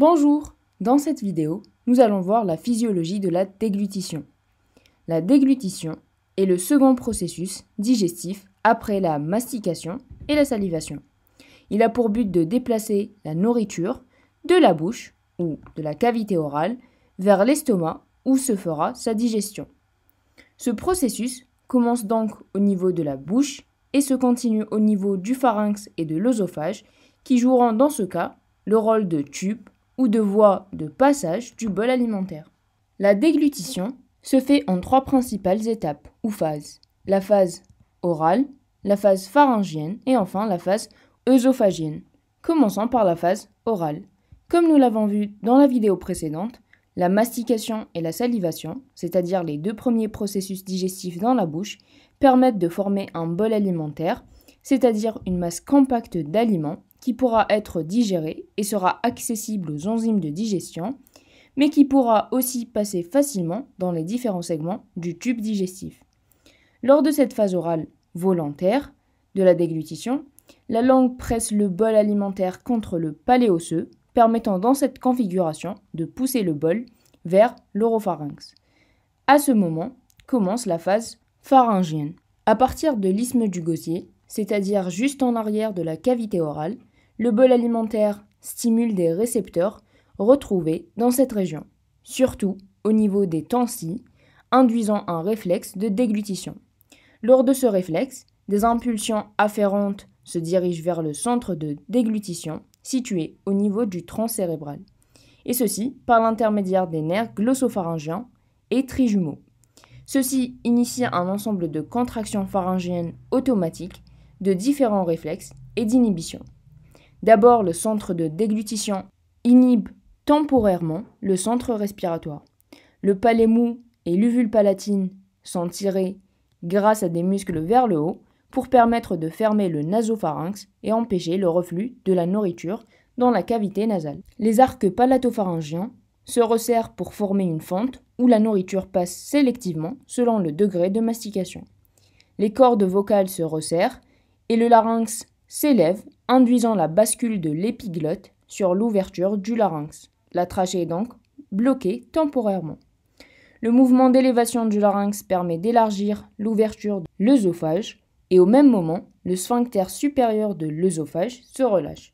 Bonjour! Dans cette vidéo, nous allons voir la physiologie de la déglutition. La déglutition est le second processus digestif après la mastication et la salivation. Il a pour but de déplacer la nourriture de la bouche ou de la cavité orale vers l'estomac où se fera sa digestion. Ce processus commence donc au niveau de la bouche et se continue au niveau du pharynx et de l'œsophage qui joueront dans ce cas le rôle de tube ou de voie de passage du bol alimentaire. La déglutition se fait en trois principales étapes ou phases. La phase orale, la phase pharyngienne et enfin la phase œsophagienne. Commençons par la phase orale. Comme nous l'avons vu dans la vidéo précédente, la mastication et la salivation, c'est-à-dire les deux premiers processus digestifs dans la bouche, permettent de former un bol alimentaire, c'est-à-dire une masse compacte d'aliments qui pourra être digéré et sera accessible aux enzymes de digestion, mais qui pourra aussi passer facilement dans les différents segments du tube digestif. Lors de cette phase orale volontaire de la déglutition, la langue presse le bol alimentaire contre le palais osseux, permettant dans cette configuration de pousser le bol vers l'oropharynx. À ce moment, commence la phase pharyngienne. À partir de l'isthme du Gosier, c'est-à-dire juste en arrière de la cavité orale, le bol alimentaire stimule des récepteurs retrouvés dans cette région, surtout au niveau des tensilles, induisant un réflexe de déglutition. Lors de ce réflexe, des impulsions afférentes se dirigent vers le centre de déglutition situé au niveau du tronc cérébral, et ceci par l'intermédiaire des nerfs glossopharyngiens et trijumeaux. Ceci initie un ensemble de contractions pharyngiennes automatiques, de différents réflexes et d'inhibition. D'abord, le centre de déglutition inhibe temporairement le centre respiratoire. Le palais mou et l'uvule palatine sont tirés grâce à des muscles vers le haut pour permettre de fermer le nasopharynx et empêcher le reflux de la nourriture dans la cavité nasale. Les arcs palatopharyngiens se resserrent pour former une fente où la nourriture passe sélectivement selon le degré de mastication. Les cordes vocales se resserrent et le larynx s'élève, induisant la bascule de l'épiglotte sur l'ouverture du larynx. La trachée est donc bloquée temporairement. Le mouvement d'élévation du larynx permet d'élargir l'ouverture de l'œsophage et au même moment, le sphincter supérieur de l'œsophage se relâche.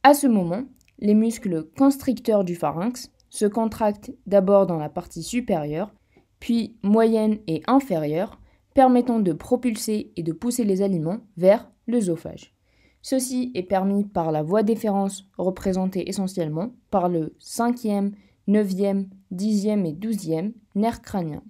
À ce moment, les muscles constricteurs du pharynx se contractent d'abord dans la partie supérieure, puis moyenne et inférieure, permettant de propulser et de pousser les aliments vers l'œsophage. Ceci est permis par la voie déférence représentée essentiellement par le 5e, 9e, 10e et 12e nerf crânien.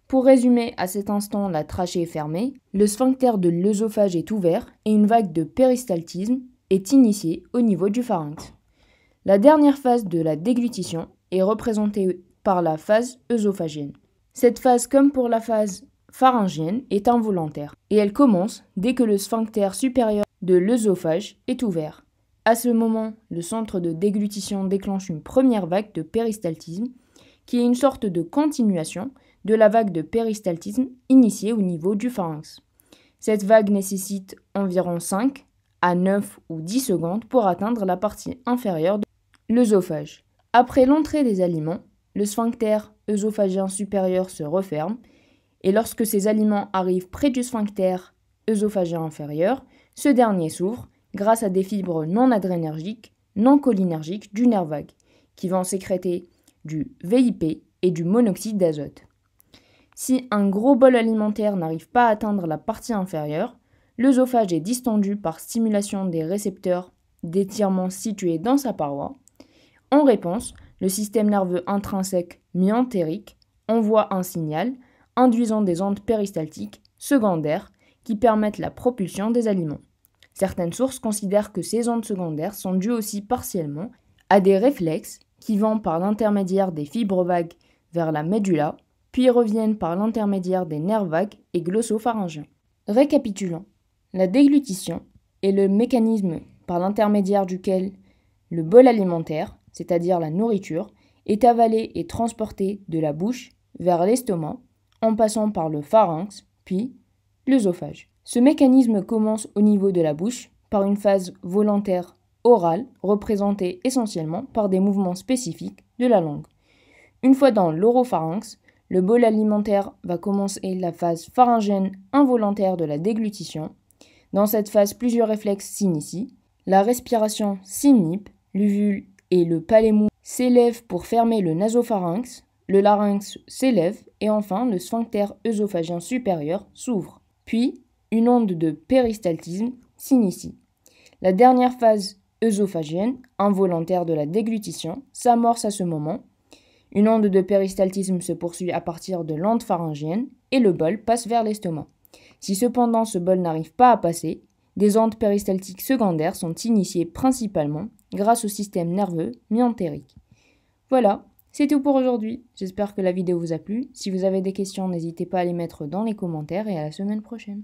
Pour résumer à cet instant, la trachée est fermée, le sphincter de l'œsophage est ouvert et une vague de péristaltisme est initiée au niveau du pharynx. La dernière phase de la déglutition est représentée par la phase œsophagienne. Cette phase, comme pour la phase pharyngienne, est involontaire et elle commence dès que le sphincter supérieur de l'œsophage est ouvert. À ce moment, le centre de déglutition déclenche une première vague de péristaltisme qui est une sorte de continuation de la vague de péristaltisme initiée au niveau du pharynx. Cette vague nécessite environ 5 à 9 ou 10 secondes pour atteindre la partie inférieure de l'œsophage. Après l'entrée des aliments, le sphincter œsophagien supérieur se referme et lorsque ces aliments arrivent près du sphincter œsophagien inférieur, ce dernier s'ouvre grâce à des fibres non adrénergiques, non cholinergiques du nerf vague, qui vont sécréter du VIP et du monoxyde d'azote. Si un gros bol alimentaire n'arrive pas à atteindre la partie inférieure, l'œsophage est distendu par stimulation des récepteurs d'étirement situés dans sa paroi. En réponse, le système nerveux intrinsèque myentérique envoie un signal induisant des ondes péristaltiques secondaires qui permettent la propulsion des aliments. Certaines sources considèrent que ces ondes secondaires sont dues aussi partiellement à des réflexes qui vont par l'intermédiaire des fibres vagues vers la médulla, puis reviennent par l'intermédiaire des nerfs vagues et glossopharyngiens. Récapitulons, la déglutition est le mécanisme par l'intermédiaire duquel le bol alimentaire, c'est-à-dire la nourriture, est avalé et transporté de la bouche vers l'estomac en passant par le pharynx, puis l'œsophage. Ce mécanisme commence au niveau de la bouche par une phase volontaire orale représentée essentiellement par des mouvements spécifiques de la langue. Une fois dans l'oropharynx, le bol alimentaire va commencer la phase pharyngène involontaire de la déglutition. Dans cette phase, plusieurs réflexes s'initient. La respiration s'inhibe, l'uvule et le palémon s'élèvent pour fermer le nasopharynx, le larynx s'élève et enfin le sphincter œsophagien supérieur s'ouvre. Puis, une onde de péristaltisme s'initie. La dernière phase œsophagienne, involontaire de la déglutition, s'amorce à ce moment. Une onde de péristaltisme se poursuit à partir de l'onde pharyngienne et le bol passe vers l'estomac. Si cependant ce bol n'arrive pas à passer, des ondes péristaltiques secondaires sont initiées principalement grâce au système nerveux myentérique. Voilà, c'est tout pour aujourd'hui. J'espère que la vidéo vous a plu. Si vous avez des questions, n'hésitez pas à les mettre dans les commentaires et à la semaine prochaine.